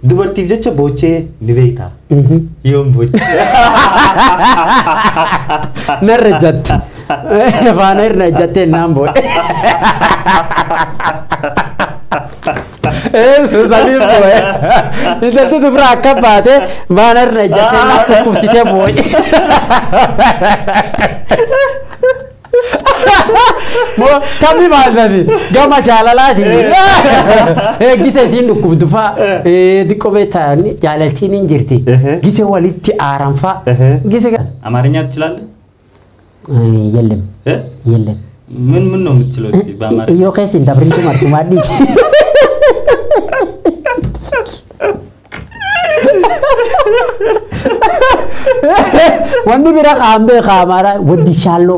dubartiif jecha boochee ni beektaa yoom boochee narra jatti faana irra jattee naan boochee Salir boy. Itu tuh berakap banget. Mana rejatnya aku kusitnya boy. Mau kami mana nih? Gak masalah lagi. Gisa sih nukum tuh fa. Di komentar nih jalan sini jirti. Gisa walit ti aram fa. Gisa kan? Amarnya celal? Yelem. Yelem. Mun nong celal ti bamar. Iyo kayak sih tapi itu cuma di. Wandi birak ambil kamera, wadi shallow.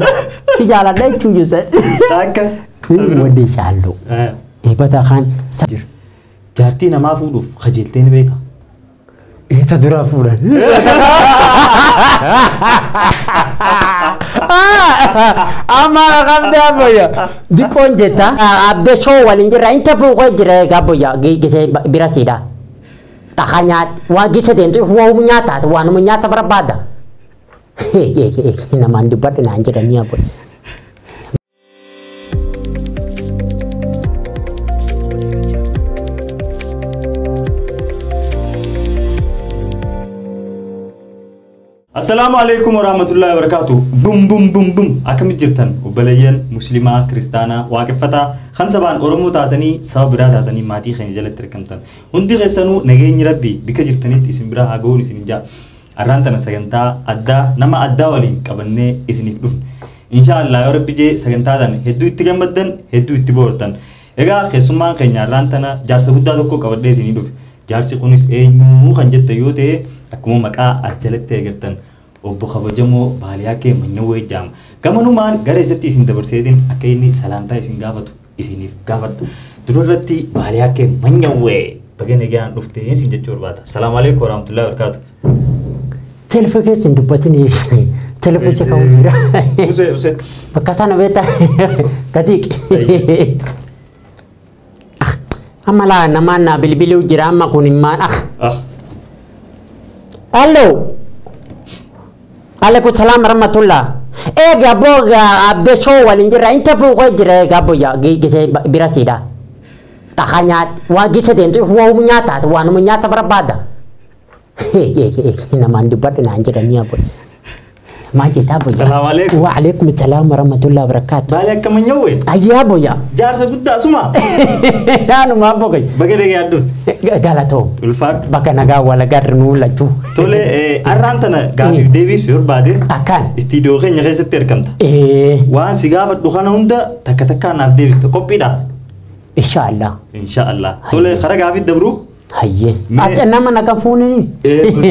Si jalan deh cuci saya. Takkan. Wadi shallow. Batakan. Jarti nama fuduf, khajiltin beka. Itu dura furan. Amara kam dia boya. Di konjeta, abde show walinjira interview ko jira ka boya. Gise birasida. Takanya wagi sedento huwa munyata wan munyata berbada naman debat na anjir niya po Assalamu alaikum warahmatullahi wabarakatuh. Bum bum bum bum. Akam jirtan ubalayan muslima kristana waqifata khansaban oromo tatani sabira tatani mati khanjala terkamtan. Hundi ghesanu nageen rabbi bika jirtanit isimbira hagoon isinja. Arrantana saganta adda nama adda walin qabanne isinif duf. Inshallah ya rabbi je sagantadan heddu itti gammaddan heddu itti boortan. Ega khesumma keenya arrantana jaarsa guddaa tokko qabadde isinif duf. Jaarsi kunis eenyu kan jette yoo ta'e akkuma maqaa as jalatti eegattan obbo kabajamoo baaliyaa kee manyawee jaam gamanumaan gara isatti isin dabarseetiin akka inni salaantaa isin gaafatu isiniif gaafadhu durarratti baaliyaa kee manyawee bagana gaan dhuftee isin jechuu barbaada. Assalaamu alaykum warahmatullahi wabarakatuh. Telefoon dubbatini telefoon cakau jira. Use. Perkataan beta katik. Amala nama na bili-bili jira amma kunimman Halo. Waalaikumsalam warahmatullah. Gaboga abde show walinjira interview ko jira gaboya gise birasida. Takanya wagi sedento huwa munyata wan munyata berbada. Naman debat na anjir niya po. Majita boya. Assalamualaikum. Waalaikumsalam warahmatullahi wabarakatuh. Baaliyaa kee manyawee. Ayya boya. Jaarsa guddaa suma. Anu maaf kay. Bagana gaan dhuft. Galato. Ulfaad. Bakka nagaa wala garnu lachu. Tole arrantana gaafif deebiif yorbaade. Akan. Istiidiyoo keenya keessatti argamta. Waan si gaafadhu kana hunda takka takkaan naaf deebista qophiidha. Inshallah. Inshallah. Tole khara gaafif dabru. Hayye. Ate nama nakafuni ni.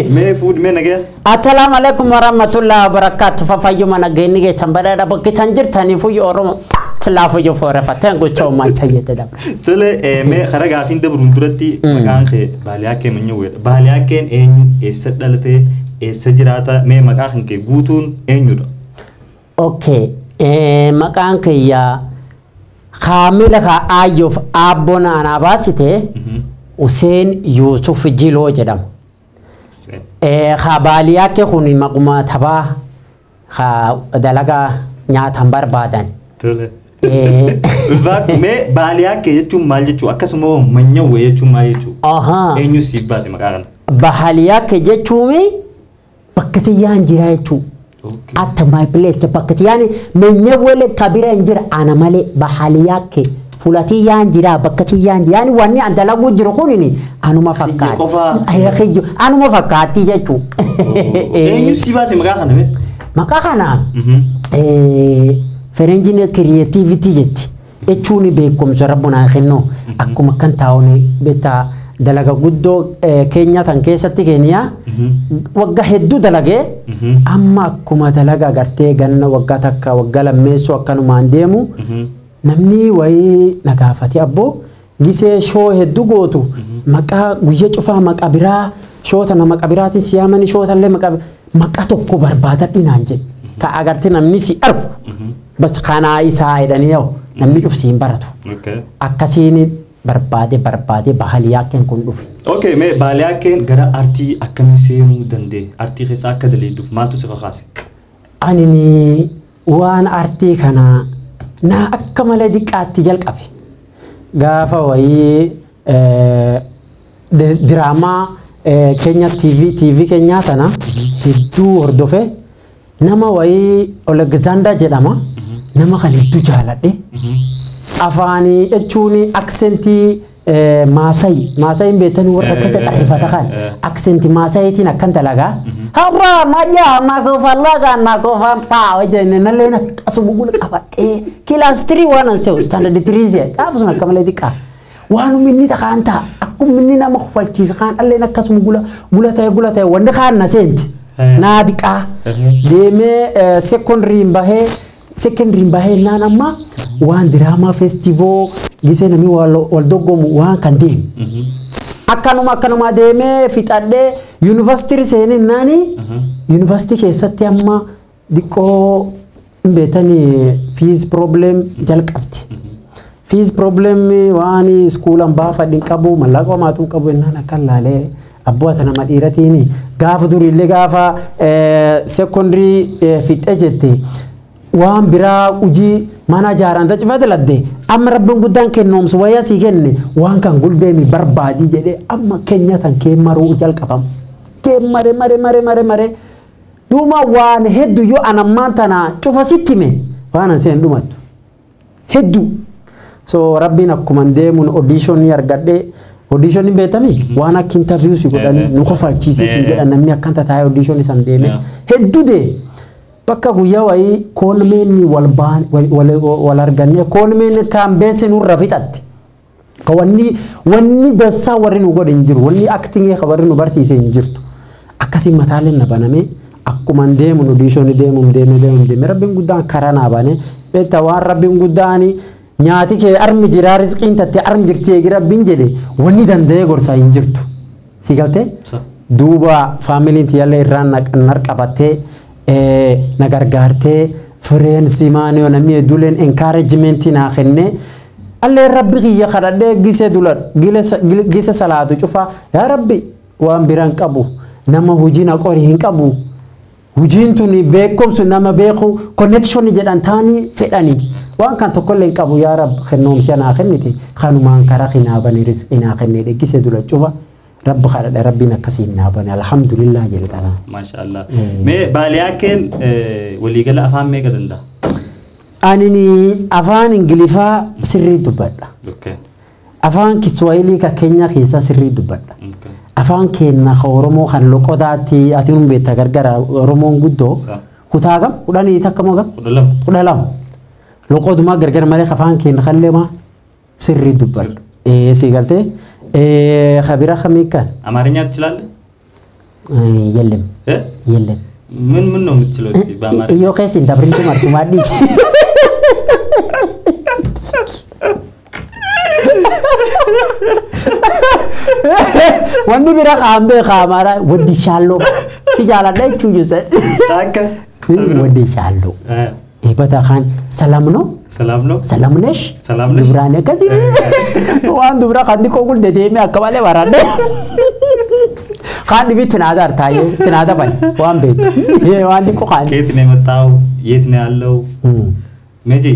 Me food me nage. Assalamu alaikum warahmatullahi wabarakatuh. Fafayu mana geni ke chambara da bakki sanjir tani fu yoro salafu yo fora fatan go chaw ma chayete da. Tole me khara gaafin dabru duratti maqaan kee baaliyaa kee manyawee. Baaliyaa keen eenyu eessa dhalate eessa jiraata me maqaan kee guutuun eenyudha. Okay. Maqaan kee ya Khamila ka ayuf abona anabasite. Hussein Yusuf Jilo jedhama. Baaliyaa kee kun maquma tabaa dalagaa nyaataan barbaadan. Me baaliyaa kee jechuun maal jechuu akkasuma manyawee jechuun maal jechuu? Eenyu siif baase maqaa kana? Baaliyaa kee jechuun bakka tiyyaan jira jechuu. Atta my place bakka tiyyaan manyawee kabira hin jira ana malee baaliyaa kee. Fulati yang jira bakati yang yani wani andala gujro kunini anu mafakati ay khijo anu mafakati jechu enyu sibase makakana ferenjine creativity jetti echuni be kom rabbuna khenno akuma kan taawni beta dalaga guddo Kenya tan keessatti Kenya wagga heddu dalage amma akuma dalaga garte ganna wagga takka wagga lammeeso akkanuma andemu namni wayi nagaafati abbo gisee shoo heddu gootu maqaa guyya cufaa maqabiraa shoota nama qabiraati siyaamani shootallee maqaa tokko barbaadadhinaan jedhe ka agartee namni si argu bas kanaa isaa jedhanii yoo namni cufsiin baratu akkasiin barbaade bahaliyaa keen kun dhufe. Okay, mee baaliyaa keen gara artii akkamii seenuu dandee artii keessa akka daleedduuf maaltu si kakaase? Ani waan artii kana na akka malee diqqaatti jalqabe. Gaafa wayii diraamaa Kenya TV Kenya tana hedduu hordofe nama wayii Alexander jedhama nama kan hedduu jaaladhe afaanii jechuun aksentii Maasai beetanii warra akka xarrifata kan aksentii Maasayitiin akkan dalagaa har'a majaa nakofalaga nakofanta wajjin nalleen akkasuma gula qabadhee kilaas 3 waan ansee standard 3 taafusuma akka malee diqqaa waan minni taqaanta akkuma minni nama kufalchiisa kan alleen akkasuma gula ta'e wanda kaan na seenti naa diqqaa deemee secondary bahee naan amma waan diraamaa festival gisee namni wal doggomu waan kan deemu. Akkanuma deemee fixadhee yuunivarsiitii seenee naani yuunivarsiitii keessatti amma diqqoo beetanii fees problem jalqabdi. Fees problem waan iskuulan baafadhin qabu mallaqa maatuun qabu innaan akka laalee abboota nama dhiiratiin gaafa duriillee gaafa secondary fixee jette waan biraa hojii mana jaaran tacifate ladde amma rabbiin guddaan kennoomsu wayyaa sii kenne waan kan guldeemi barbaadii jedhee amma keenya tan kee maruu jalqabam kee mare duuma waan hedduu yoo anammaan tana cufa sittime waan anseen dhumattu hedduu so rabbiin akkuma deemuun auditionii argadhee auditionii beetami waan akka interview si godhanii nu kofalchiise sin jedhan namni akkanta taa'ee auditionii san deeme hedduu dee bakka guyyaa wayii koolmeenni wal arganne koolmeenni kan beesin urra fixatti ka wanni dassaa warri nu godhe hin jiru wanni acting ka warri nu barsiise hin jirtu akkasiin mataaleen na baname akkuma deemu auditionii deemu rabbiin guddaan karaa naa bane beektaa waan rabbiin guddaan nyaati kee armi jiraa rizqiin tattee armi jirti rabbiin jedhe wanni danda'ee gorsaa hin jirtu si galtee duuba faamiliin tiyyaallee irraan narqabattee na gargaartee fireensi maanoo namni duleen encouragement naa kenne allee rabbi kiyya kadhadhee gise salaatu cufa yaa rabbi waan biraan qabu nama hujii na qori hin qabu hujiin tuni beekumsu nama beeku connection jedhan taanii fedhanii waan kan tokkollee hin qabu yaa rabbi kennoomsi naa kennite kanumaan karaa kinaabanii rizqii naa kennee gise dula cufa رب خالد ربي نكسينا بني الحمد لله جل تعالى ما شاء الله مي بالياكن ولي قال افهم مي قدندا انني افان انجليفا سري دبدا اوكي افان كسوايلي ككينيا كيسا سري دبدا افان كينا خورمو خان لوقداتي اتيون بيتا غرغرا رومون غدو كوتاغم وداني تكموغم ودلم لوقدما غرغر مالي افان كين خليما سري دبدا سيغالتي خبيرة خميكان أمارينيا تشلال؟ يلم يلم من نوم تشلوتي بأمارينيا؟ يو كيس إنت برينتو مارتو مادي وندي بيرا خامبه خامارا ودي شالو في جالا ده تشوجس تاكا ودي شالو إبتا خان سلامنو سلامنش دبرانه كذي وان دبرا خاندي كوكول دديمي أكمله ورانه خاندي بيت نادر تايه تنادر بني وان بيت وان دي كو خاندي كيتني متاو يتني علو ميجي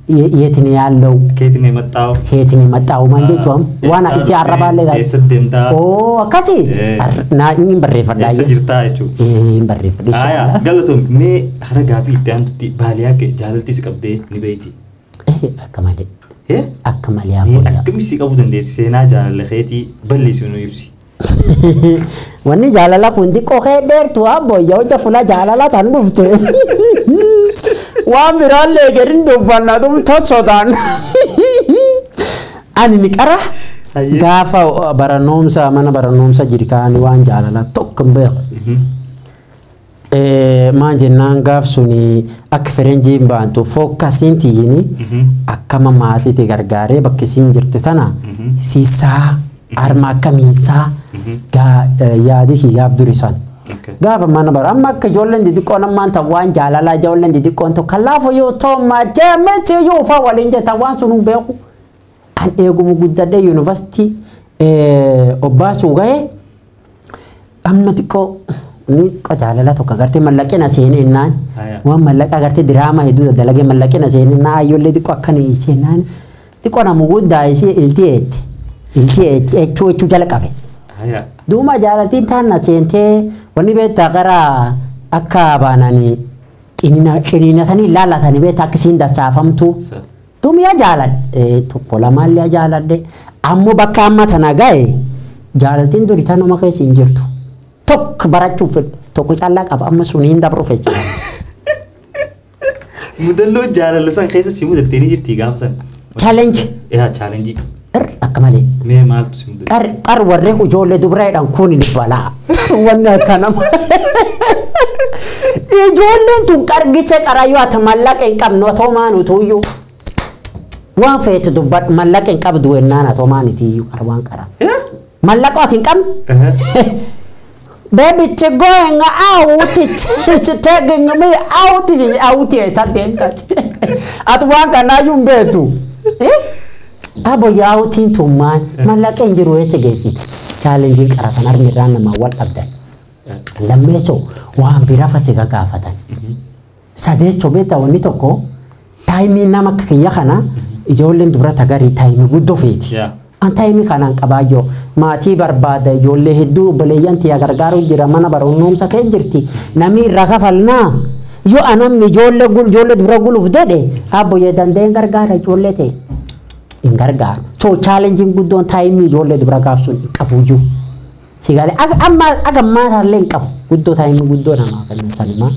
يتني علو كيتني متاو مانجي توم وانا إسي عربا لذا يسدمتا أوه كذي نا نبرر فداي يسجرتا يجو نبرر فداي آية قالتهم مي خرجا في تانتي بالياك جالتي سكبدي نبيتي أكمله أكمله يا بولا كم سيكابو دندي سينا جال لخيتي بلي سونو يبسي واني جالala kundi ko kheder tu abo yaw ta fula jalala tan dufte wa miralle gerin do banna dum tosodan ani nikara gafa baranomsa mana baranomsa jirkan wan jalala tokkambe maanjennaan gaaf suni akka ferenjiin baantu fokkasiin tiyyini akkama maatiitti gargaaree bakki siin jirti tana siisaa arma akkamiisaa yaadii hiyyaaf durisan gaafa mana bara amma akka ijoolleen xixiqqoon ammaan ta'u waan jaalalaa ijoolleen xixiqqoon tokko kallaafu yoo ta'u maajjee yoo fa waliin jettan waan sun hin beeku an eegumu guddadhe university obbaasuu gahe amma xiqqoo ni qajaalala tokko agartee mallaqina seenee naan waan mallaqa agartee diraama hedduu dalagee mallaqina seenee naa ayyollee xiqqoo akkanii seenaan xiqqoo namu guddaa isii iltii echuu jala qabe duuma jaalatiin taanna seentee wanni beektaa gara akka baananii ciniinatanii laalatanii beektaa akkasiin dasaafamtu duumiyaa jaaladhe tokko lamaallee jaaladhe ammoo bakka amma tana gahe jaalatiin durii tanuma keessa hin jirtu tokko barachuuf tokko caalaa qaba amma sun hin dabruuf jechuudha. Mudannoo jaalala san keessa si mudattee ni jirti gaafsan. Challenge. Challenge. Akka malee. Mee maaltu si mudatte? Qar warree ijoollee dubaraadhaan kun ni balaa. Wanni akkanama. Ijoolleen tun qargicha qarayyuu ati mallaqa hin qabnu otoo maanutuyyuu. Waan feetu dubbat mallaqa hin qabdu wennaan atoo maanitiyyuu qarwaan qara. Mallaqa ati hin qabnu? Baby, it's going out. It's taking me out. Out here, something that. At one can I you betu? Abo ya out into man. Malaka injiru eche gesi. Challenging karakanar mirana ma what up there. Lameso wa birafa chega gafatan. Sade chobeta wanito ko. Time nama kaya kana. Ijolen dura tagari time guddo feti. Antaimi kanan qabajo maatii barbaada ijoollee hedduu baleeyyanti agargaaru jira mana barumsa kee jirti nami ragafalna yo anam ijoollee dura guluuf dede abbo yedandeen gargaara ijoollee te in gargaar so challenging guddoon taayimii ijoollee dura gaafsuun qabuju sigale agamma harleen qabu guddoo taayimii guddoo nama kennan sanima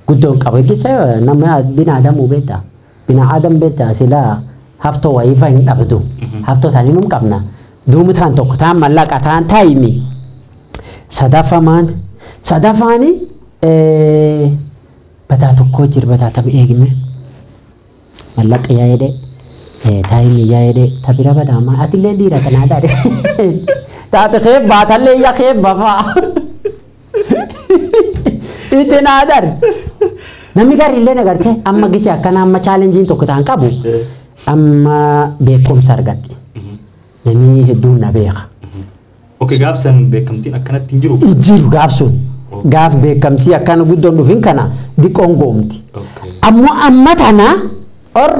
guddoon qabu gicha nama bina adamu beta bina adam beta sila hafto waifa hin dhabdu hafto taninum qabna duumutaan tokko taan mallaqa taan taayimi sadafaani bataa tokko jir bataa tam eegime mallaqa yaayede taayimi yaayede tabira badama atillee dhiira kanaa daade taate khee baatalle ya khee bafa itinaa dar namni garillee nagarte amma gisi akkana amma challenge tokko taan qabu amma beekumsa argadhe namni hedduun na beeka. Okay, gaafsan beekamtiin akkanatti hin jiru? Jiru gaafsun. Gaaf beekamsii akkana guddoon dhufin kana diqoon goomti. Amma tana or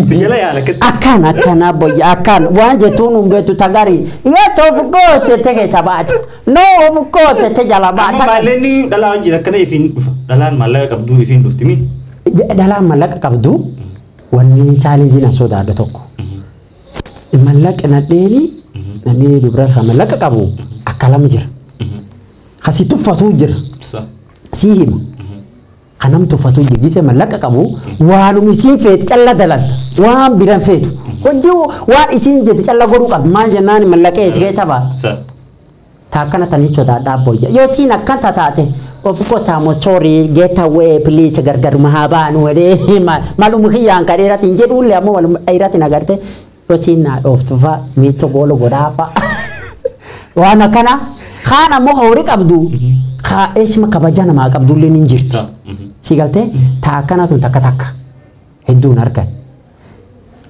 Sigala yaala katti. Akkana boyya akkana waan jettuun humbeetu tagari. Yes of course tege sabaati. No of course te jalabaata. Amma maalleen dhalaan jira akkana ifiin dhufa. Dhalaan mallaqa qabdu ifiin dhuftimi? Dhalaan mallaqa qabdu wanni challenge na sodaadha tokko. Mallaqa nadheeni namni dubara kan mallaqa qabu akka lama jira. Kasi tuffatu jira. Si hima. Kanam tuffatu jira gise mallaqa qabu waan isiin feet calla dalan waan biran feetu. Hojii waan isiin jette calla godhuu qabu maal jennaan mallaqa eesee saba. Taakkana tanii sodaadha boyya. Yoo siin akkan taate of course I'm sorry get away please gargar mahabanu wade malum khiyaan kadeeratin jedhulle ammo wal ayratin agarte yosina of tufa misto golo godafa wana kana khana mo hori qabdu kha esma kabajana ma qabdu lenin jirti sigalte ta kana tun takka heddun argan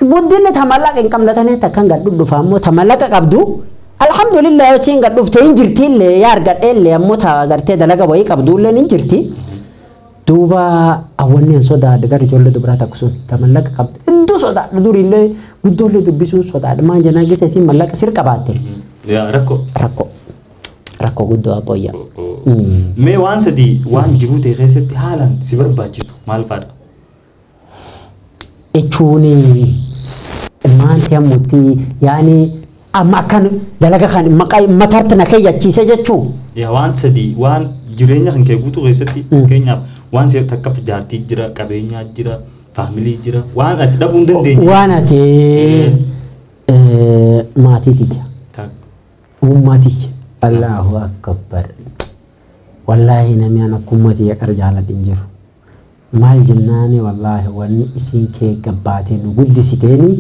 buddille tamallaq in kamlatane takkan gaddu dufa ammo tamallaq qabdu alhamdulillah yosin gaddu fte injirtille yar gadelle ammo ta agarte dalaga way qabdu lenin jirti duba awonni soda daga jolle dubra taksun tamallaq qabdu indu soda durille guddolle dubbisu soda ma jana gise si mallaq sir qabate ya rakko guddo aboya me wan sadi wan jibute keessatti haalan si barbaachisu maal faadha echuni maanti amuti yani amma kan dalaga kan maqay matartana kayyachiise jechuu ya wan sadi wan jireenya kan kee guutuu keessatti keenyaaf wan se takka jaartii jira qabeenya jira family jira wan ati dhabuu hin dandeenye wan ati maatiiticha ummaticha Allahu akbar wallahi nami ana kummati ya karjala dinjiru mal jannani wallahi wani isin ke gabbate nu guddisiteni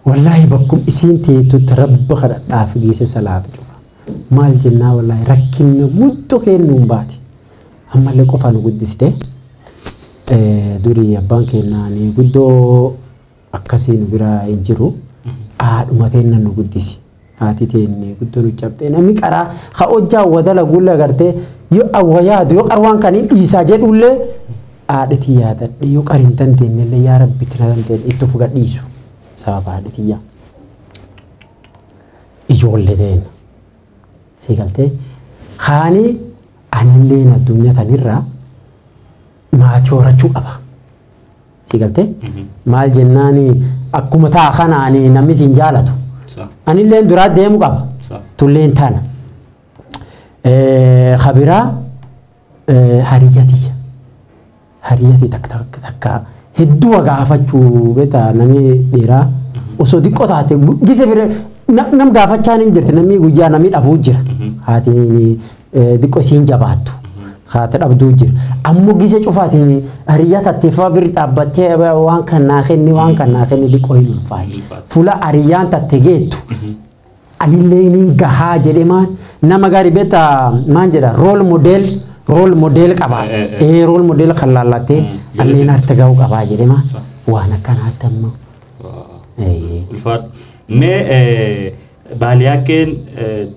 wallahi bakkum isin te to rabb khada dafi se salatu jufa mal janna wallahi rakkin guddo ke numbati amma le qofa nu guddisite duri banke nani guddo akkasiin biraa hin jiru haadhuma teenna nu guddisi haati teenne guddoo nu cabxee namni qaraa haa hojjaa wadala guulla agartee yoo awwa yaadu yoo qarwaan kan hin dhiisaa jedhullee haadhatii yaadadhe yoo qarin dandeenyellee yaa rabbi tina dandeenye itti fuga dhiisu sababa haadhatii yaa ijoollee ta'een si galtee haani anillee addunyaa tanirraa maatii horachuu qaba si galtee maal jennaani akkuma ta'a kanaani namni siin jaalatu anillee duraa deemu qaba tulleen tana khabiraa hariyyati takka hedduu gaafachuu beeta namni dhiiraa osoo xiqqoo taate gise bira nam gaafachaan hin jirti namni guyyaa namni dhabuu jira haati xiqqoo isiin jabaattu haati dhabduu jira ammoo gise cufaatiin hariyyaa tatteeffaa bira dhaabbattee waan kanaa kenni xiqqoo hin ulfaatu fuula hariyyaan tatte geettu anillee niin gahaa jedhemaan nama gaarii beeta maan jedha rool model qaba rool model kan laallattee alleen harta ga'uu qabaa jedhema waan akkanaatti ammoo mee baaliyaakeen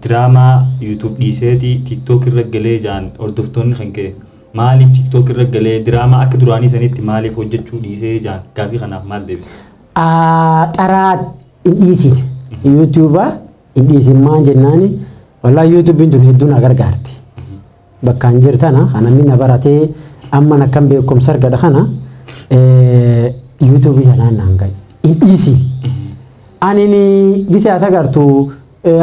diraamaa yuutuub dhiiseeti tiktook irra galee jaan hordoftoonni kan ka'e maaliif tiktook irra galee diraamaa akka duraanii sanitti maaliif hojjechuu dhiisee jaan gaafii kanaaf maal deebise? Qaraa hin dhiisine yuutuuba hin dhiisin maan jennaani walaa yuutuubiin tun hedduun agargaarti bakkaan jirtana kana minna baratee amma akkam beekumsa argata kana yuutuubii kanaan naan ga'i hin dhiisin anini gisa agartu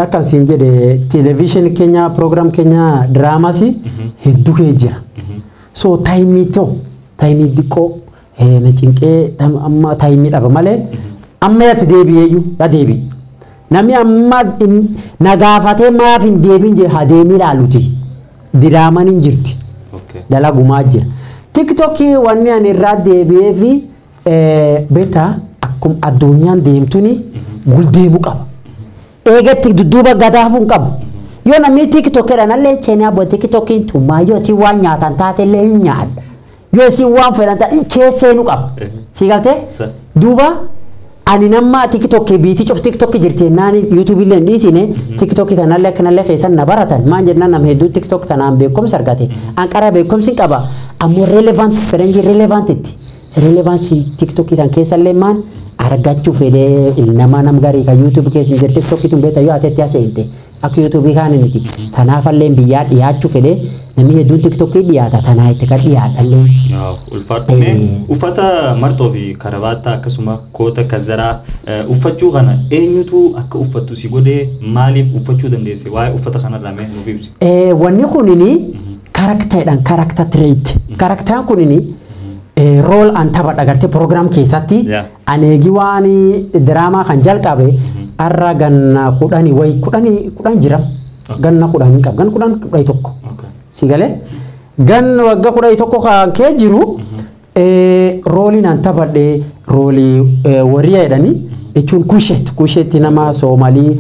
akkan siin jedhe television keenya program keenya draamasi hedduu kee jira so taayimii diqqoo na cinqee amma taayimii dhaba malee amma yatti deebi'eeyyuu yaa deebi'i namni amma na gaafatee maaf hin deebiin jedhe haa deemii laaluti diraaman hin jirti dalagumaa jira tiktokii wanni ani irraa deebi'ee fi beeta akkuma addunyaan deemtuni guldeemu qaba eegatti dudduuba gadaafuu hin qabu yoo namni tiktokeedhaan allee cheenii abbo tiktokiin tummaa yoo si waan nyaatan taatellee hin nyaadha yoo si waan fedhan taate keesseenu qaba si galtee duuba ani nama tiktokii biitii cuf tiktokii jirti naani yuutuubillee hin dhiisine tiktokii tanallee akkanallee keessan na baratan maan jennaan nama hedduu tiktok tanaan beekumsa argate anqara beekumsi hin qaba ammoo relevant fedhanjii relevantiti relevansi tiktokii tan keessallee maan argachuu fedhee ilnama nam garii ka yuutuubii keessa hin jirti tiktokii tun beeta yoo ateetti haseente akka yuutuubii kaanii miti tanaafallee biyyaa dhiyaachuu fedhee namni hedduun tiktokii dhiyaata tanaa itti kan dhiyaadhallee. Ulfaadhumee uffata marxoo fi karabaataa akkasuma koota kazaraa uffachuu kana eenyutu akka uffattu si godhee maaliif uffachuu dandeesse waa'ee uffata kanarraa mee nuuf ibsi. Wanni kunini karakteedhaan karakta tireet karaktaan kunini rool an taphadha agartee program keessatti aneegi waan diraamaa kan jalqabe arra ganna kudhan jira ganna kudhan hin qabu ganna kudhan tokko si galee ganna wagga kudhan tokko kan kee jiru rooliin an taphadhe roolii warriyaa jedhanii jechuun kusheetti nama Soomalii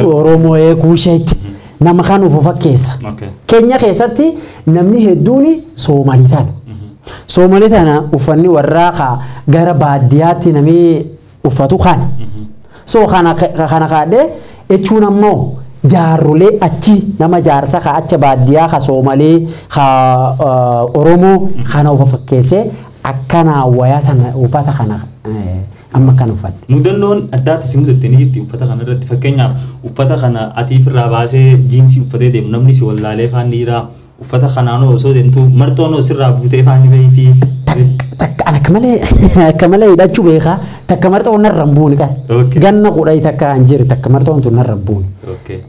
Oromoo kusheetti nama kan ufu fakkeessa Keenya keessatti namni hedduun Soomalii ta'an Soomalii tana uffanni warraa gara baadiyyaatti namni uffatu kana so kana kaadhee jechuun ammoo jaarrolee achi nama jaarsa ka acha baadiyyaa ka Soomalii ka Oromoo kana ufa fakkeessee akkana wayaa tana uffata kana amma kan uffata. Mudannoon addaati si mudattee ni jirti uffata kana irratti fakkeenyaaf uffata kana atiif irraa baasee jiinsii uffatee deemu namni si wallaalee faanni jiraa uffata kanaanoo osoo deemtu marxoonoo sirraa buutee faanni fa'iitii. Akka malee hidhachuu beekaa takka marxoon narra hin buune ganna kudhan takka hin jiru takka marxoon tun narra hin buune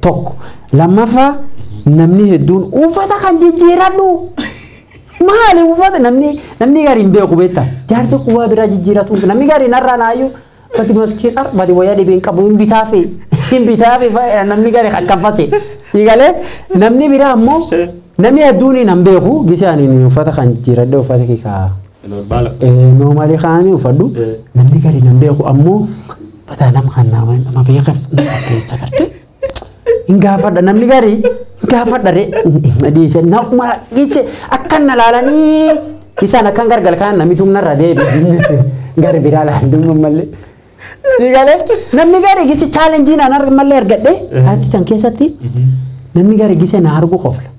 tokko lammaffaa namni hedduun uffata kan jijjiiradhu maali uffata namni gaarii hin beeku beektaa jaarsa kubbaa biraa jijjiiratu namni gaarii narraa naayyuu bati maskiin bati wayyaa dhibee hin qabu hin bitaafe namni gaarii akkanfase siigalee namni biraa ammoo namni hedduun hin beeku gisaaniin uffata kan jijjiiradhe uffata kiikaa. Normally kaanii uffadhu namni gaarii hin beeku ammoo bataa nama kan nama beekaaf keessa garte hin gaafadha namni gaarii hin gaafadha dhiise nama giche akkan na laalanii isaan akkan gargar kaan namni tumnarra deebi gaarii biraa laaluu malee Sigale namni gari gisi challenge na nar malle ergadde ati tan keessatti namni gari gisi na argu qofla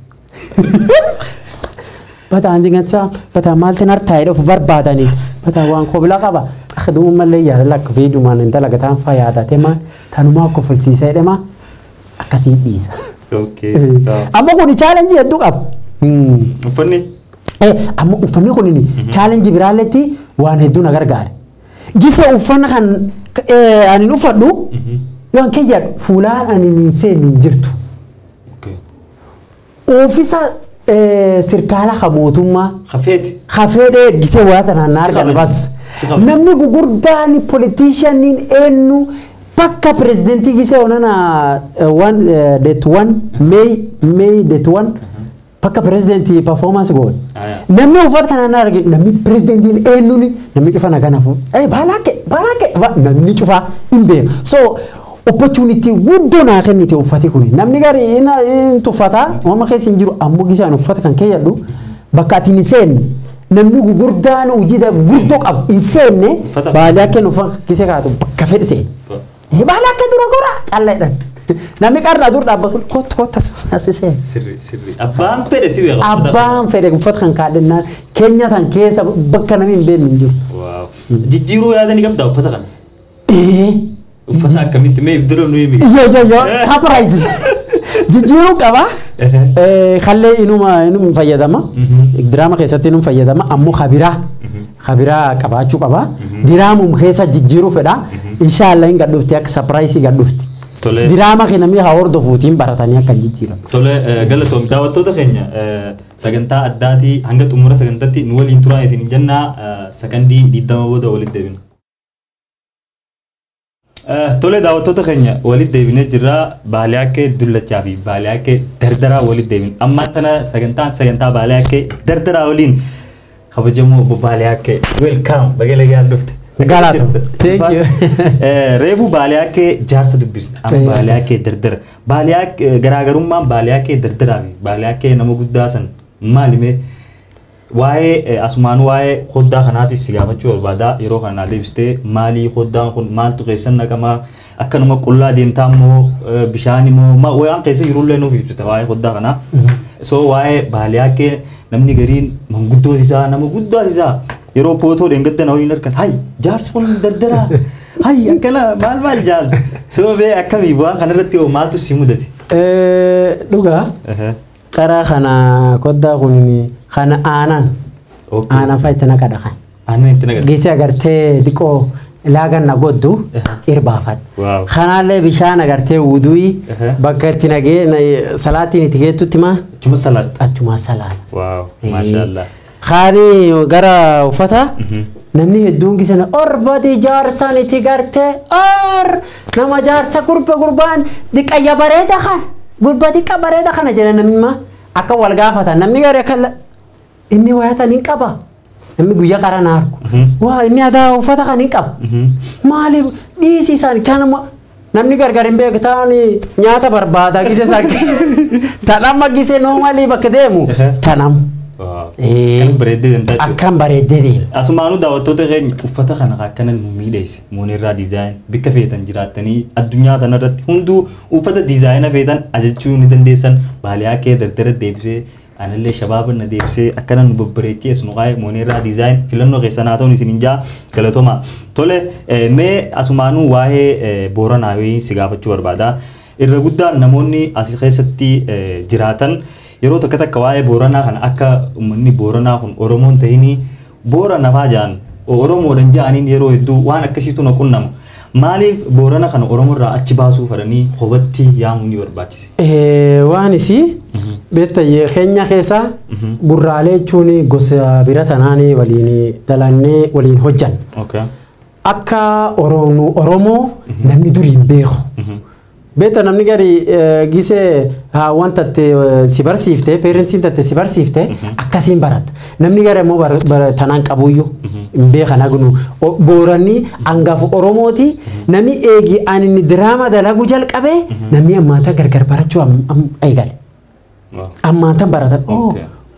bata anjingatsa bata malta nar taydo barbadani bata wan qobla qaba akhdu malle ya lak video man dalaga tan fa yaada tema tanuma ko fulsiisa edema akasi bisa Okay. amma kun challenge yaddu qab Uffanni? amma uffanni kun ni challenge biraletti waan heddu na gargaare gise uffanna kan ani ufaddu yon kiyya fulaan ani seen jirtu Okay. ofisa sirkala khamootumma Khafeeti? gise waata naannar kan bas namni gugurdaan politician ennu bakka presidenti gise onana that one May that one bakka presidenti performance goal namni ufat kana narge namni presidenti ennu ni namni kifana kana fu balake namni chufa imbe so opportunity wuddo na kennite ufati kuni namni gari ina tufata mama kesin jiru ammo gisa ufata kan kayadu bakka tinisen namni gugurdaan ujida wuddo qab insenne balake no fa kise ka to bakka fedse balake dura gora calledan nami qarna dur dabbatu kot asise Sirri. Abbaan fedhe si beeka. abban fede ufat kan kadena kenya tan kesa bakka nami ben jiru Wow. Jijjiiruu yaadani qabda uffata kana. Uffata akkamitti mee ibdiro nuyi mi? yo surprise jijjiiruu qaba khallee inuma fayyadama drama keessatti inuma fayyadama ammoo khabira qabaachuu qaba diraamum keessa jijjiiruu fedha inshallah hin gadhufti akka surprise gadhufti Tole. diraama kana mi haa hordofuutiin baratanii akka jijjiiran Tole galatoom daawwattoota keenya sagantaa addaatii hanga xumura sagantaatti nu waliin turaa isin jennaa sakandii 20 booda walitti deebina. Tole daawwattoota keenya walitti deebinee jirra baalee akka dullachaa fi baalee akka dardaraa walitti deebina. Amma tana sagantaa baalee akka dardaraa waliin kabajamoo obbo baalee akka welcome bagale gaal dhufte. Galata. Thank you. Reefu baalee akka jaarsa dubbisne amma baalee akka dardara baalee akka garaagarummaan baalee akka dardaraa fi baalee akka nama guddaa san maalime waa'ee asumaan waa'ee hoddaa kanaatis si gaafachuu barbaada yeroo kana deebistee maalii hoddaan kun maaltu keessan naqamaa akkanuma qullaa deemtaa immoo bishaan immoo waan keessa jirullee nuuf ibsita waa'ee hoddaa kanaa so waa'ee baalee akka namni gariin manguddoo isaa nama guddaa isaa yeroo pootoo dheengadda na waliin argan hay jaarsi kun dardaraa hay akkana maal jaal so bee akkamii waan kanarratti maaltu si mudate dhugaa karaa kana koddaa kun kana aanan fayyadana kadha kan aanan itti nagadha gise agartee diqoo laagan na goddu irbaafadhu kanaallee bishaan agartee wudui bakka itti nagee salaatiin itti geettutti maa achuma salaat waaw maashaallah khani gara ufata namni hedduun gisana orbati jaarsan itti garte nama jaarsa gurbaan diqayya bareeda kan gurbati bareeda kana jedhan namni ma akka wal gaafatan namni gare kala inni wayatan hin qaba namni guyya qarana arku waa inni ada ufata kan hin qaba maali dhiisi san kanuma namni gargar hin beektaani nyaata barbaada gise sak tanamma gise normally bakka deemu tanam Akan bareedee asumaanu daawwattoota keenya uffata kana akkanan miidheesse moonirraa diizaayin bikka feetan jiraatanii addunyaa tanarratti hunduu uffata diizaayina feetan ajajachuu ni dandeessan baalee akka dardara deebisee anallee shabaaba na deebisee akkanan nu babbareechee sunu qaayee moonirraa diizaayin filannoo keessan haa ta'uun isin hin jaa galatoma tole mee asumaanu waa'ee Booranaawii si gaafachuu barbaada irra guddaan namoonni as keessatti jiraatan yeroo takka waa'ee Booranaa kana akka uummanni Booranaa kun Oromoon ta'ini Boorana faajaan Oromoodhaan ja'aniin yeroo hedduu waan akkasiitu na qunnama maaliif Boorana kana Oromoorraa achi baasuu fadhanii hobatti yaamuu ni barbaachise waan isi beekta keenya keessa gurraalee jechuun gosa bira tanaanii waliin dalannee waliin hojjan akka Oromoo namni duriin beeku beekta namni gari gisee wanta si barsiifte parentsin tatte si barsiifte akkasiin barata namni gari immoo tanaan qabuyyuu hin beekan agnu Booranni hangafa Oromooti namni eegi ani diraama dalagu jalqabe namni ammaata gargar barachuu eegale ammaata baratan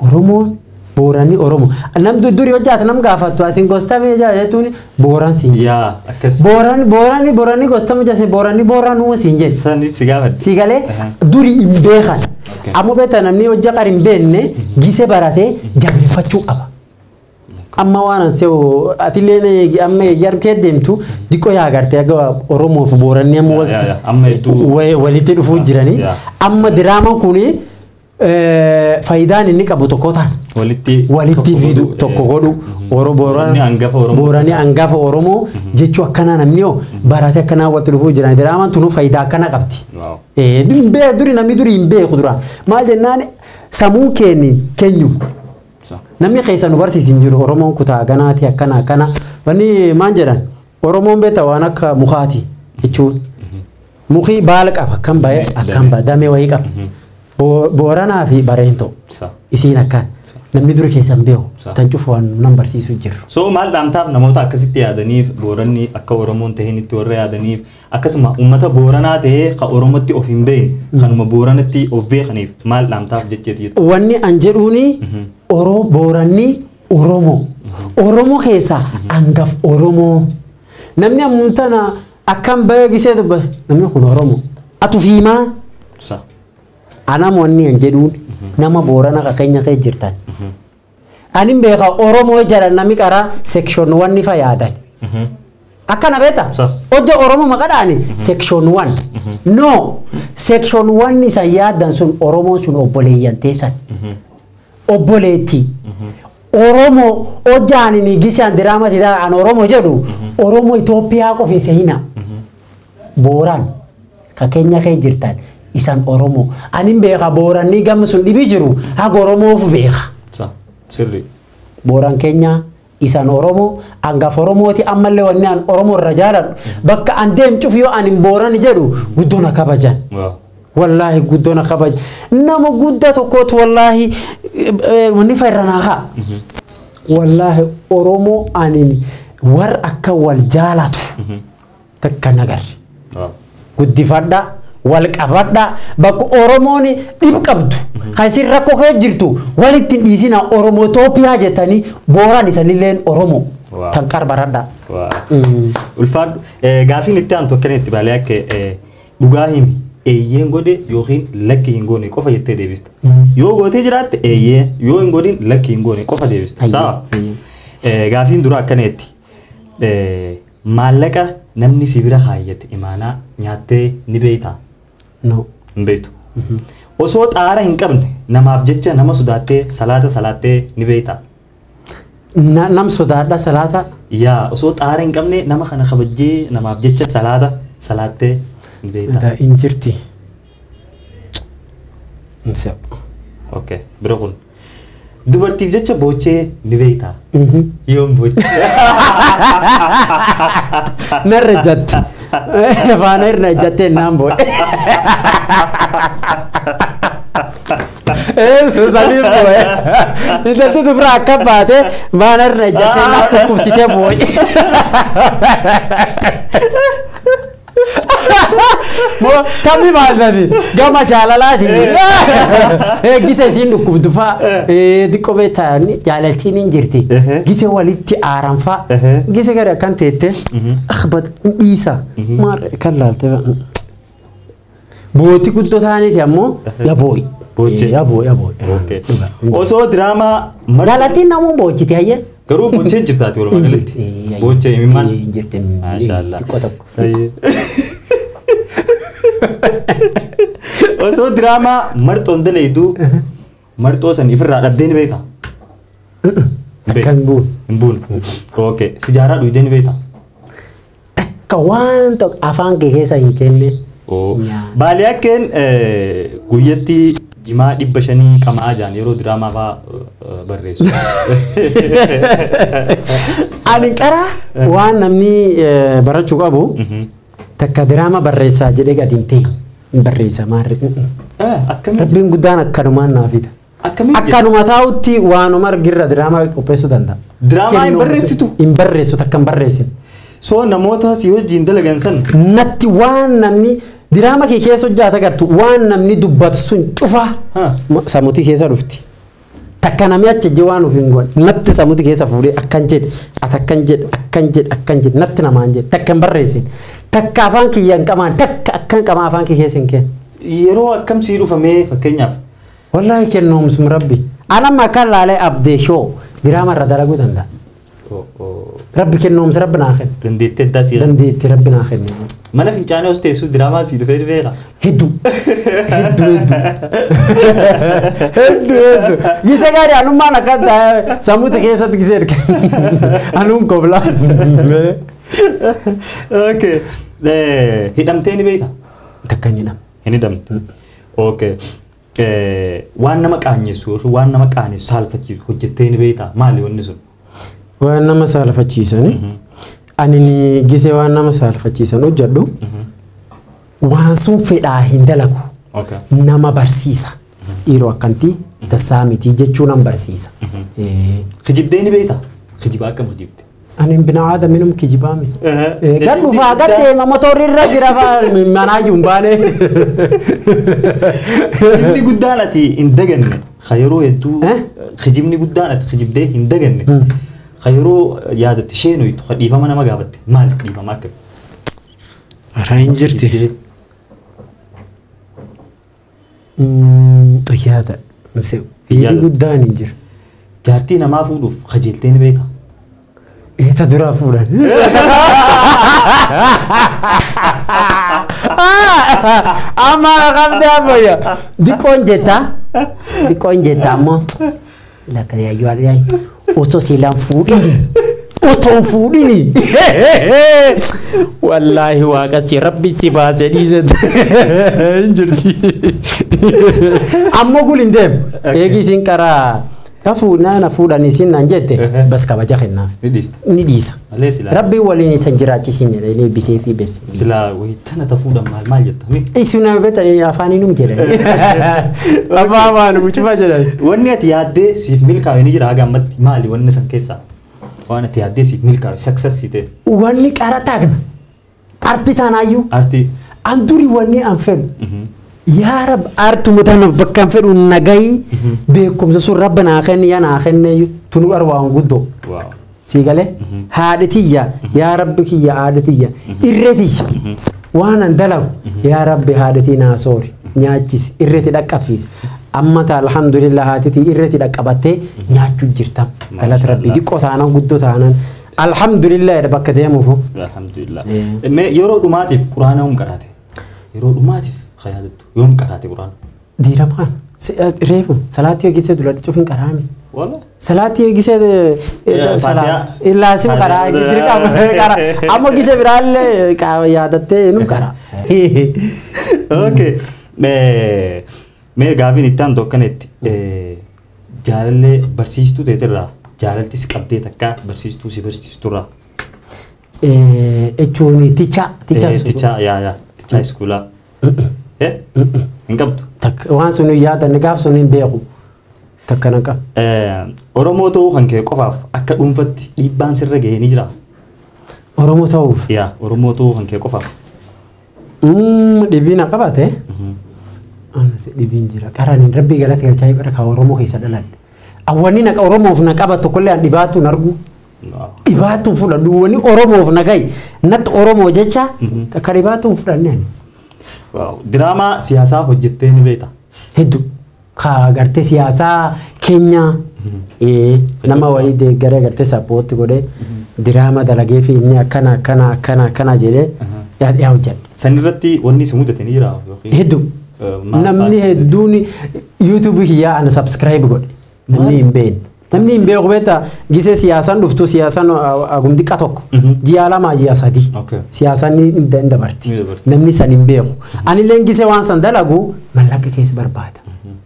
Oromoon Boorani Oromoo. Nam durii hojjaata nam gaafattu ati gostamee jechuun booran siin. Yaa akkas. Boorani gostama jase boorani booranuu siin jedhe. Saniif si gaafadhe. Si galee durii hin beekan. Ammoo beektaa namni hojja qari hin beekne gisee baratee jabeeffachuu qaba. Amma waan ansee atilee amma yarkee deemtu diqqoo yaa agartee aga Oromoo fi Booranii amma walitti dhufuu jiranii. Amma diraamaan kuni faayidaan inni qabu tokko ta'an. Walitti fidu tokko godhu. Booranii hangafa Oromoo jechuu akkanaa namni yoo baratee akkanaa walitti dhufuu jiran diraamaan tunu faayidaa akkana qabdi. Durii namni durii hin beeku duraan maal jennaan sammuu keenyu. Namni keessa nu barsiisin jiru Oromoon kutaa ganaati akkana wanni maan jedhan Oromoon beektaa waan akka mukaati jechuun mukii baala qaba kan bahe akkan damee wayii qaba Booranaa fi Bareentoo isiin akkaan namni duri keessa hin beeku tan cufu waan nan barsiisu jiru. So maal dhaamtaaf namoota akkasitti yaadaniif Booranni akka Oromoon taheen itti warra yaadaniif akkasuma uummata Booranaa tahee ka Oromootti of hin beekne kanuma Booranatti of beekaniif maal dhaamtaaf jecheeti. Wanni an jedhuuni Booranni Oromoo keessa hangaf Oromoo namni ammuntana akkam bahee gisee dubbe namni kun Oromoo atu fiimaa anam wanni an jedhuun nama Boorana ka keenya kee jirtan anin beeka Oromoo jedhan namni qaraa section 1 ni fayyaadan akkana beeta hojja Oromoo maqadhaani section 1 no section 1 isa yaadan sun Oromoo sun obboleeyyan teessan obboleetti Oromoo hojjaani ni gisaan diraamati dhaan Oromoo jedhu Oromoo Itoophiyaa qofi seenaa Booran ka keenya kee jirtan isan Oromoo anin beeka Booranni gama sun dhibii jiru haga Oromoof beeka sirri Booran keenya isan Oromoo hangaf Oromooti ammallee wanni an Oromoo irra jaaladhu bakka an deemcuuf yoo anin Booran jedhu guddoona kabajan wallahi guddoona kabaj nama guddaa tokkotu wallahi wanni fayyranaa wallahi Oromoo anin war akka wal jaalatu takka nagarri guddifadha wal qabadha bakka Oromoon dhib qabdu kasin rakkoo kee jirtu walitti dhiisina Oromoo Itoophiyaa jettanii Booran isanilleen Oromoo tan qarbaradha. Ulfaadhu gaafiin itti aantu akkana itti baalee akka dhugaa himi eeyyeen godhe yookiin lakki hin goone qofa jettee deebista. Yoo gootee jiraatte eeyyee yoo hin godhin lakki hin goone qofa deebista. Sawa gaafiin dura akkaneetti maallaqa namni sibira kaayyate imaanaa nyaattee ni beektaa? No. Hin beektu. Osoo xaara hin qabne namaaf jecha nama sodaattee salaata salaattee ni beektaa? Nam sodaadha salaata? Yaa osoo xaara hin qabne nama kana kabajjee namaaf jecha salaata salaattee ni beektaa? Injirti. Okay, bira kun. Dubartiif jecha boochee ni beektaa? Yoom boochee? Narra jatti. Faana irra jattee naan boo'e. Saliif boo'e. Intalti dubra akka baate faana irra jattee naan dhukkubsitee boo'e. Kami maasnati gama jaalalaati. Gise isiin dhukkubdu fa'a diqqoo beektaa jaalaltiin hin jirti. Gise walitti aaran fa'a. Gise gara kan teette akhbat dhiisa. Maal kan laalte booti guddoo taaniiti ammoo yabooyi. Yabooyi. Osoo diraamaa jaalaltiin namuun boochiti hayyee. Garuu boochee jirtaati walumaa galatti. Boochee himimmaan. Jirti. Xiqqoo tokko. Osoo diraamaa marxoon daleedu marxoo san ifirraa dhabdee ni beektaa? Kan buun. Hin buun. Okay. Sijaaraa dhuydee ni beektaa? Takka waan tokko afaan kee keessa hin kenne. Baalee akkeen guyyatti jimaa 500 qamaa jaan yeroo diraamaa fa'aa barreessu. Ani qara waan namni barachuu qabu takka diraama barreessaa jedhee gadi hin ta'e hin barreessa maarri. Rabbiin guddaan akkanumaan naafita. Akkanuma taa'utti waanuma argirra diraamaa qopheessuu danda'a. Diraamaa hin barreessitu? Hin barreessu takka hin barreessin. So namoota si wajjin dalagan san? Natti waan namni diraama kee keessa hojjaata gartu waan namni dubbatu sun cufa sammuutii keessa dhufti. takka namni achi jawaan ufin gon natti samuti keessa fuudhee akkan jedhe akkan jedhe natti namaan jedhe takka barreessin takka afaan kiyyaan qamaan takka akkan qamaa afaan kiyya keessa hin kennu. Yeroo akkam sii dhufamee fakkeenyaaf. Wallahi kennoomsum rabbi. Anamma kan laalee abdee shoo diraama irra dalaguu danda'a. Rabbi kennoomsa rabbi naa kenna. Dandeettee addaa sii dandeettee rabbi naa kenna. Mana fincaanii os teessuu diraamaa sii dhufee dhufeera. Hedduu. Gisa gaarii anummaan akka sammuuta keessatti gisee erga. Anuun koblaa. Okay. Hidhamtee ni beektaa? Takka hin hidhamne. Hin hidhamne. Okay. Waan nama qaannessu waan nama qaanessu saalfachiisu hojjettee ni beektaa? Maali wanni sun? Waan nama saalfachiisani. Ani gisee waan nama saalfachiisan hojjedhu. Waan sun fedhaa hin dalagu. Nama barsiisa. Dhiiroo akkantii tassaa miti jechuun nan barsiisa. Kijibdee ni beektaa? Kijibaa akkam kijibde? Ani bina aadaminum kijibaa miti. Gad dhufaa gad deema motorri irra jira manaayyuu hin baane. Kijibni guddaan ati hin daganne yeroo hedduu kijibni guddaan ati kijibdee hin daganne yeroo yaadatti sheenuytu dhiifama nama gaafatte maal dhiifama akkam? Araa hin jirti. Yaada hidhi guddaan hin jiru. Jaartii namaa fuudhuuf qajeeltee ni beektaa? Eeta duraa fuudhan. Amma qabdee abbayya. Diqqoon jettaa ammoo lakka yaayyuu addaayi osoo siilaan fuudhini otoon fuudhini. Wallaahi waaqasi rabbi si baasee dhiise hin jirti. Ammoo gul hin deemu. Eegi isin qaraa. Na fuudhan isin naan jette bas kabaja kennaaf. Ni dhiisa. Rabbi waliin isa jiraachisine ni bisee fi bes. Silaa wayitana ta fuudhan maal jetta? Isin na betanii afaaniinum jedhan. Afaan mucuma jedhan. Wanni ati yaaddee siif milkaa'e ni jira haga ammatti maali wanni san keessaa? Waan ati yaaddee siif milkaa'e success siite. Wanni qara taagna. Arti taanaayyuu. Arti. An duri wanni an fedhu. Yaa Rab artu mutan bakkan fedhu nagayi beekumsa sun rabbi naa kenni yaa naa kenne tunu arwaan guddoo. Siigale haadhatiyya yaa rabbi kiyya haadhatiyya irreetiyya waan an dalagu yaa rabbi haadhatii naa soori nyaachis irreeti dhaqqabsiisa. Amma taa alhamdulillah haadhatii irreeti dhaqqabattee nyaachuu jirta. Galata rabbi diqqoo taanan guddoo taanan. Alhamdulillah bakka deemuufu. Alhamdulillah. Yeroo dhumaatiif quraana hum qaraate. Yeroo dhumaatiif خيادته يوم قرأت القرآن ديرم خان ريفو صلاتي يجيسد ولا تشوفين كرامي والله صلاتي يجيسد صلاة إلا سيم كرا يدرك كرا أما جيسد برال كيادته نو كرا أوكي मैं गावी नित्यान दोकनेत जारले बर्सिस्तु देते रहा जारल तिस कब्दे तक का बर्सिस्तु सी बर्सिस्तु रहा एचूनी टीचा टीचा स्कूला Ingabdu. Tak waan sunu yaada nagaaf sunu hin beeku. Takka naqa. Oromoo ta'uu kan kee qofaaf akka dhuunfatti dhiibbaan sirra gahee ni jira. Oromoo ta'uuf. Yaa Oromoo ta'uu kan kee qofaaf. Dhibbiin qabaate. Anas dhibbiin jira. Qaraniin rabbi galata galchaa bara ka Oromoo keessa dhaladhe. Awwanni naqa Oromoof na qaba tokkollee an dhibaatu nargu. Dhibaatu fudhadhu wani Oromoof nagai natti Oromoo jecha takka dhibaatu fudhanneen. Diraamaa siyaasaa hojjettee ni beektaa? Hedduu. Ka gartee siyaasaa keenya nama wayii deeggaree gartee sappooti godhee diraamaa dalagee fi inni akkana jedhee yaa hojjedha. San irratti wanni si mudate ni jira? Hedduu. Namni hedduun yuutuubii kiyyaa ana sabskiraayib godhe. Namni hin beekne. Namni hin beeku beektaa gisee siyaasaan dhuftu siyaasaan gumdiqa tokko ji'a lama ji'a sadii siyaasaan ni dabarti. Namni san hin beeku. Anillee gisee waan san dalagu mallaqa keessa barbaada.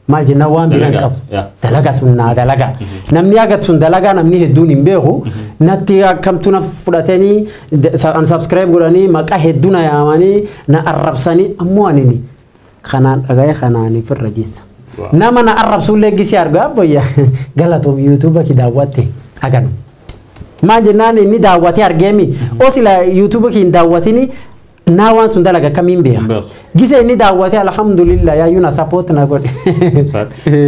Maal jennaan waan biraan qabu. Dalaga sun naa dalaga. Namni agat sun dalagaa namni hedduun hin beeku. Natti akkamtu na fudhatanii an subscribe godhanii maqaa hedduu na yaamanii na arrabsanii ammoo anini kanaan dhaga'ee kanaan firra jeessa. Nama na arrabsuullee gisee argaa boyya galatoom yuutuuba ki daawwatte aganu. Maal jennaan inni daawwatee argeemi osila yuutuuba ki hin daawwatini Naawwan sun dalaga kamiin beeka. Gisee inni daawwatee alhamdulillah yaayyuu na support na godhe.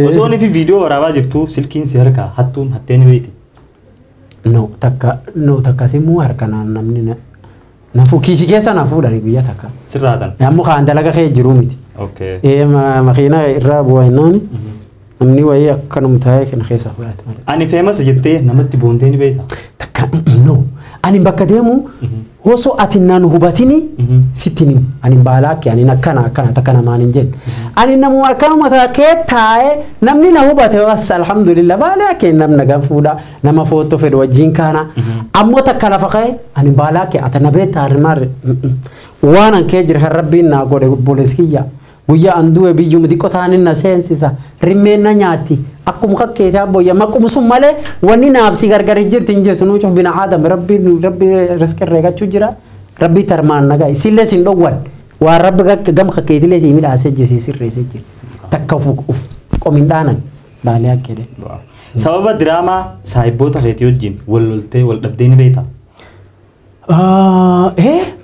Osoo inni fi viidiyoo waraabaa jirtu silkiin si harkaa hattuun hattee ni beekti. No takka simuu harka namni nafu kiishi keessa na fuudhani guyyaa takka. Sirraatan. Ammoo kaan dalaga kee jiru miti. Okay. Makiina irraa bu'aynaan namni wayii akkanum taa'ee kan keessa fudhate malee. Ani famous jettee namatti boontee ni beekta. Takka no ani bakka deemu osoo ati naan hubatini sittini ani baalaakki ani akkana takka namaan hin jedhe ani namu akkanuma taakee taa'ee namni na hubate was alhamdulillah baalaakki namna ganfuudha nama footoo fedhu wajjin kana ammoo takka lafa ka'e ani baalaakki ata na beektaa rimaar waan an kee jira rabbiin naa godhe booleskiyya guyyaa andu'e biyyuma xiqqoo ta'anin na seensisa rimmeen na nyaatti akkuma kakkeetaa boyya maquma sun malee wanni naafsi gargari jirti hin jirtu nuucuuf bina aadam rabbi riskii reegachuu jira rabbi tarmaan nagaa sillee sin dhowwan waan rabbi gam kakkeetilee si midhaasee jisi sirreessee jira takka uf qomindhaanan baalee akkeede. Sababa diraamaa saayibboota keetii wajjin wal loltee wal dhabdee ni beektaa?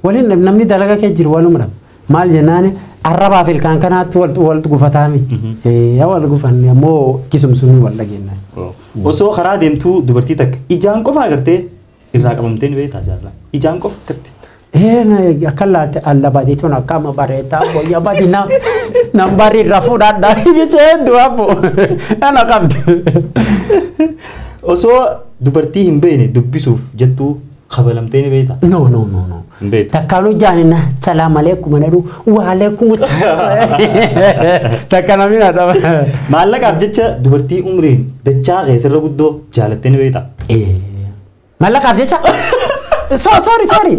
Waliin namni dalagaa kee jiru waluma dhaba maal jennaani arrabaa fi ilkaan kanaatti wal gufataami. Yaa wal gufanne ammoo kisumsunii wal dhageenna. Osoo karaa deemtuu dubartii takka ijaan qofa agartee irraa qabamtee ni beektaa jaarraa? Ijaan qofa akkatti. Akka laalte allabadii tun akkama bareedaa boyya badi nambarri irra fuudhadhaa jechee hedduu abbo ana qabdi. Osoo dubartii hin beekne dubbisuuf jettuu qabalamtee ni beektaa? No. Takkaanu jaanina salaam aleekum jedhu wa aleekum takka namni na dhaba. Maallaqaaf jecha dubartii umriin dachaa keessarra guddoo jaalattee ni beektaa? Maallaqaaf jecha sorry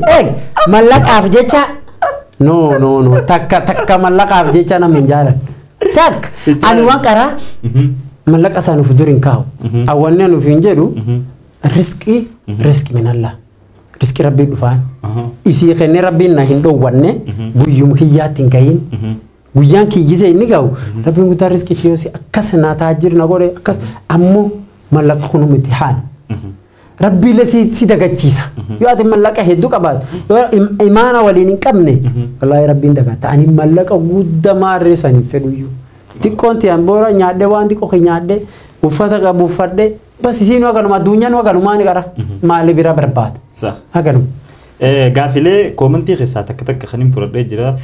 maallaqaaf jecha no takka maallaqaaf jecha namni hin jaalan takka ani waan qaraa maallaqa isaa nuuf dur hin kaa'u awwanne nuuf hin jedhu riskii minallaa. Riski rabbi dhufaan isii kenne rabbiin na hin dhowwanne guyyum kiyyaatti hin gahin guyyaan kiyyise inni gahu rabbiin guddaan riski kiyyosi akkas naa taajir na godhe akkas ammoo mallaqa kunum itti haala rabbiilee si dagachiisa yoo ati mallaqa hedduu qabaatu yoo imaana waliin hin qabne wallaahi rabbiin dagatta ani mallaqa guddaa maarree san hin fedhuyyuu xiqqoon tiyaan boora nyaadhee waan xiqqoo nyaadhee uffata qabu uffadhee bas isiin waganuma addunyaan waganumaa ni qara maali bira barbaada. Haganum. Gaafilee koomentii keessaa takka kan hin fudhadhee jira.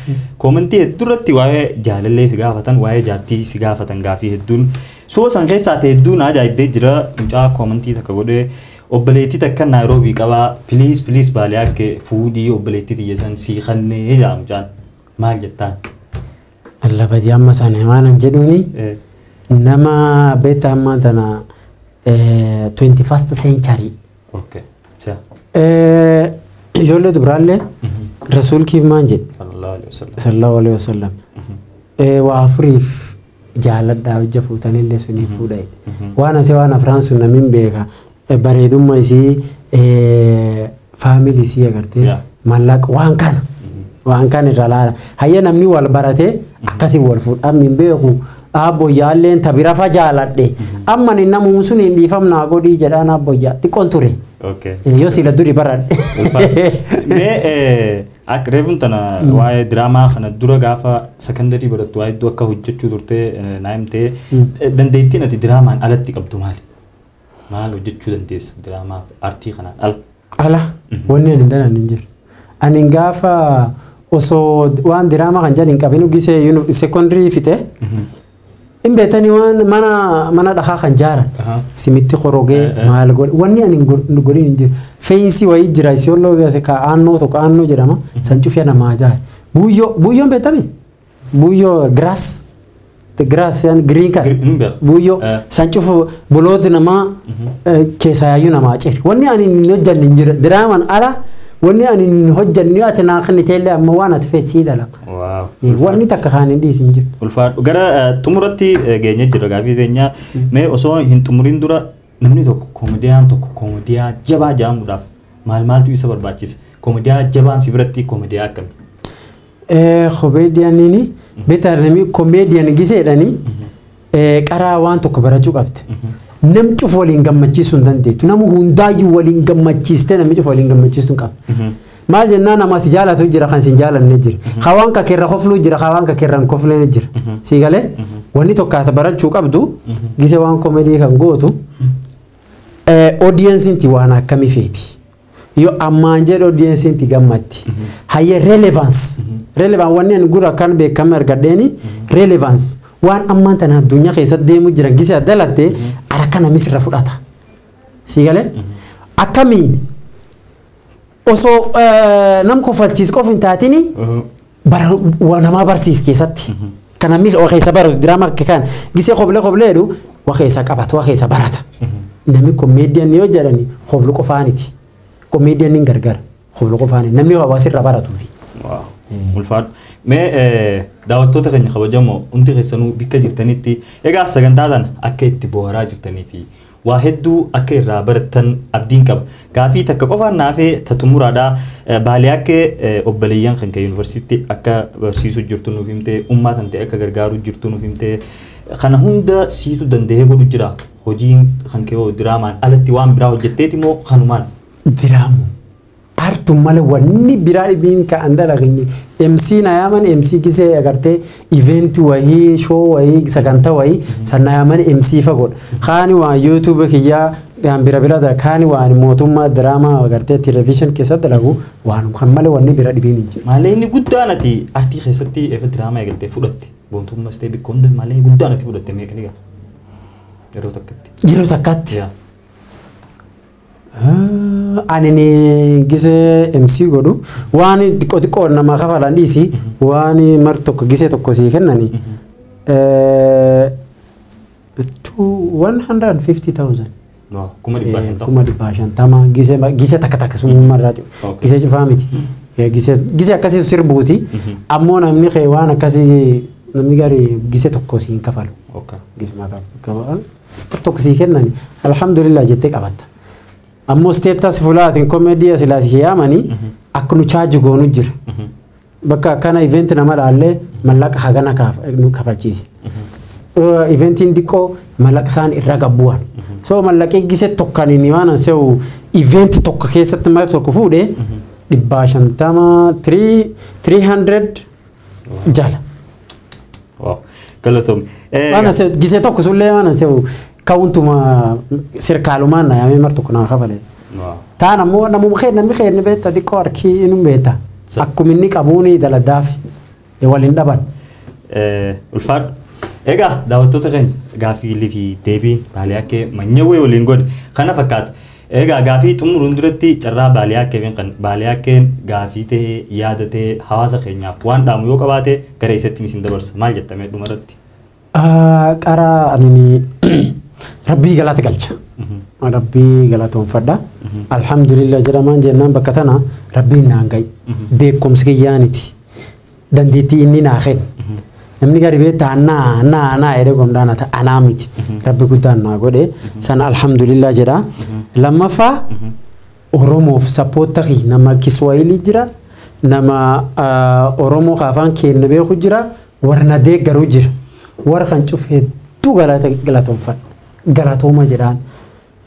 Koomentii hedduurratti waa'ee jaalallee si gaafatan waa'ee jaartii si gaafatan gaafii hedduun soo san keessaa ta'e hedduun ajaa'ibdee jira mucaa koomentii takka godhee obboleettii takka Naayiroobii qabaa piliis baalee akka fuudhii obboleettii xiyyeessan si kannee jaa mucaan maal jettaan? Allabadii amma sana maanan jedhuuni nama beektaa ammaa tana 21st century. Okay. Ijoollee dubraallee rasuul kiif maan jedhe sallallahu alaihi wasallam waa afuriif jaaladhaa hojja fuutanillee sunii fuudha'e waan asii waan afraan sun namin beeka bareedummaa isii faamilii isii agartee mallaqa waan kana irra laala hayya namni wal baratee akkasii wal fuudhaa min beeku abboyyaalleen tabirafa jaaladhe amma ni namuun sun hin dhiifamnaa godhii jedhaan abboyyaa xiqqoon ture. Yoo sila duri baradhe. Mee akka reefuun tana waa'ee diraamaa kana dura gaafa sekondarii barattu waa'ee iddoo akka hojjechuu turtee naayimtee dandeettiin ati diraamaan alatti qabdu maali? Maal hojjechuu dandeessa diraamaa aartii kanaan ala? Ala wanni ani danan hin jiru. Ani gaafa osoo waan diraamaa kan jedhin qabinu gisee sekondarii fite. In beetanii waan mana dhahaa kan jaaran simitti korogee maal godhe wanni ani godhin hin jiru fe'iinsi wayii jira isiyooloo ka aannoo tokko aannoo jedhama san cufee namaa jaare buyyoon beetame buyyoo grass yani green card buyyoo san cufu bolooti namaa keessa yaayyuu namaa cire wanni ani hin hojjanne hin jiru diraamaan ala wanni ani hin hojjanne yoo ati naa kan teellee amma waan ati feet sii dalaga. Wanni takka kaan hin dhiisin jiru. Ulfaadhu gara xumuratti geenye jira gaafii keenya mee osoo hin xumuriin dura namni tokko koomediyaan tokko koomediyaa jabaa jedhamuudhaaf maaltu isa barbaachisa? Koomediyaa jabaan si biratti koomediyaa akkamii? Koomediyaaniin beektaa namni koomediyaan giseedhanii qaraa waan tokko barachuu qabdi. Nam cufu waliin gammachiisuu hin dandeettu. Nama hundaayyuu waliin gammachiistee namni cufu waliin gammachiisuu hin qabu. maal jennaan nama si jaalatu jira kan sin jaalanne jira khawaan ka kirra khoflu jira khawaan ka kirra khofle jira si galee wanni tokkaata barachuu qabdu gise waan comedy kan gootu audience inti waan akkami feeti yo ammaan jedhu audience inti gammatti hayya relevance wanni an gura kan beekame argadheeni relevance waan ammaan tana addunyaa keessatti deemu jiran gise adalatte arakana misirra fudhata si galee akkamiin osoo nam kofalchiis qof hin taatini nama barsiis keessatti kana mi waxa baratu drama kan gise qobleedu waxa qabatu waxa barata nami comedian yo jarani qoblu qofaaniti comedian nin gargar qoblu qofaani namni waa sirra baratuti waaw ulfaad me daawwattoota keenya kabajamoo hundi keessanuu bikka jirtanitti egaa sagantaadan akka itti booraa jirtanii fi waa hedduu akka irraa baratan abdiin qaba gaafii takka qofaan naafee tatumuraadha baalee akka obboleeyyan kan yuunivarsiitii akka barsiisuu jirtu nuuf himtee ummaatan ta'e akka gargaaruu jirtu nuuf himtee kana hunda siitu danda'ee godhu jira hojiin kan kee diraamaan alatti waan biraa hojjetteeti moo kanumaan diraamu artu male wanni biraa dhibiin ka andala gini MC na yaman MC kise agarte event wahi show wahi saganta wahi sanna yaman MC fagod khani wa YouTube kiya dan bira da khani wa motumma drama agarte television kesa dalagu wa khammale wanni bira dhibiin male ni guddaanati arti keessatti efa drama egalte fudhatte bontumma stay bikonde male guddaanati fudhatte meeqaniga yeroo takkatti anini gise MC godhu waan xiqqoo nama kafalan dhiisi waan mar tokko gise tokko sii kennani 150,000 kuma dhibba shantama gise takka summarraa gise cufaa miti gise akkasii sirbuuti ammoo namni kee waan akkasii namni gari gise tokko siin kafalu gise mataa tokko sii kennani alhamdulillah jettee qabatta ammoo status fulaatiin comedy asilaasi yaamani akkunu charge goonu jira bakka kana event nama dhaalle mallaqa hagana kafalchiisi eventiin diqqoo mallaqa isaan irra gabbuwan so mallaqee gise tokkaniin waan se'u event tokko keessatti maal tokko fuudhe 300 jala wow galatom waan se'u gise tokko sullee waan se'u كونتما سركالومان يا مي مرتو كنا خفله تانا مو انا مو خير نمي خير نبيتا دي كوركي انو بيتا اكو مني قبوني دل دافي يولين دبن الفاد ايغا داوتو تكن غافي لي في ديبين بالياكي منيوي ولين غود كنا فكات ايغا غافي تمروندرتي چرا بالياكي بين كن بالياكي غافي تي يادته حواسه خنيا وان دامو يو قباته غريستي مسين دبرس مال جتمه دمرتي قرا اني ربي غلط قالچا ربي غلطون فدا الحمد لله جرمان جنان بكتنا ربي نانغاي بكم سكيانيتي دنديتي اني ناخن نمني غريبه انا ايدغم دانا انا ميت ربي غدان غودي سن الحمد لله جرا لما فا اورومو سبورتري نما كسوايلي جرا نما اورومو خافان كينبه خجرا ورنا دي غرو جرا ور خان شوف تو غلطون فد غلطوما جران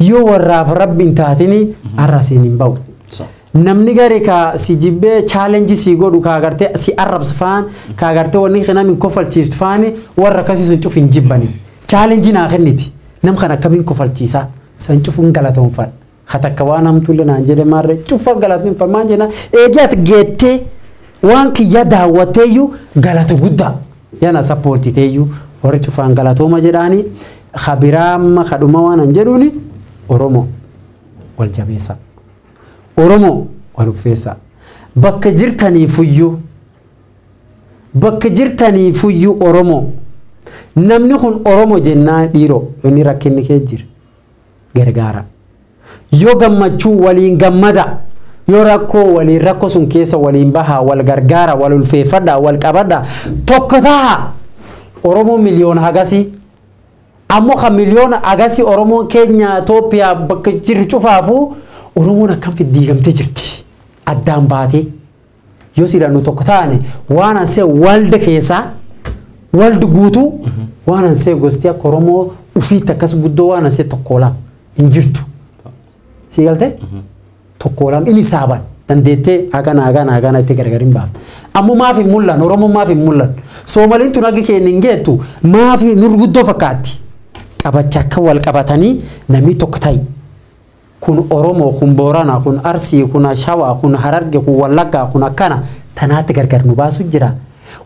يو وراف رب انتاتني اراسين باو نمني غاري كا سي جيبه تشالنج سي غودو كا غارتي سي عرب سفان كا غارتي وني خنا من كفل تشيفت فاني ور كاسي سنشوف انجبني تشالنج نا خنيتي نم خنا كمين كفل تشيسا سنشوف غلطون فد ختا كوانام تولنا انجل مار شوف غلطين فمانجنا اجات جيتي وانك يدا وتيو غلط غدا yana support teeyu warri cufaan galatooma jedhaani khabiraam khaduma waan anjeduni oromo wal jabeessa oromo wal ufeessa bakka jirtanii fuyyu oromo namni kun oromo jennaan dhiiro inni rakkinni kee jir gargaara yoo gammachuu waliin gammada yoo rakkoo waliin rakkoo sun keessa waliin baha wal gargaara wal ulfeeffadha wal qabadha tokko taha oromo miliyoona hagasi ammoo kan miliyoona hagasi oromo Kenya Ethiopia bakka jirri cufaafu oromoon akkam fiddiigamtee jirti addaan baatee yoo sidaannu tokko taane waan ansee walda keessa waldi guutu waan ansee gosti akka oromoo ufiitti akkas guddoo waan ansee tokkolaa hin jirtu si galte tokkolam ini saban dandeettee hagana itti gargarin baafta. Ammoo maafi mul'an Oromoo maafi mul'an Soomaliin tun agi keenya hin geettu maafi nurguddoo fakkaatti qabacha akka wal qabatanii namni tokko ta'i. Kun Oromoo kun Boorana kun Arsii kun Shawaa kun Hararge kun Wallaggaa kun akkana tanaatti gargar nu baasu jira.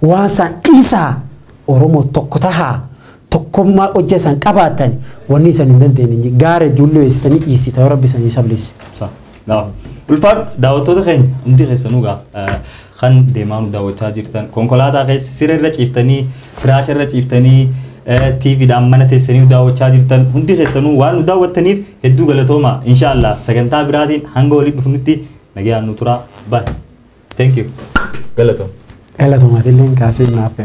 Waan san isaa Oromoo tokko tahaa tokkummaa hojjetan qabaatan wanni isan hin dandeenye gaara ijoollee eessitanii dhiisita yoo rabbi isanii sablisi. Ulfaadhu daawwattoota keenya hundi keessanuu kan deemaa nu daawwachaa jirtan konkolaataa keessa siree irra ciiftanii firaasha irra ciiftanii TVdhaan mana teessanii nu daawwachaa jirtan hundi keessanuu waan nu daawwattaniif hedduu galatooma inshallah sagantaa biraatiin hanga walitti dhufnutti nagaan nu tura bye. Thank you. Galatooma. Galatooma dilleen kaasee naaf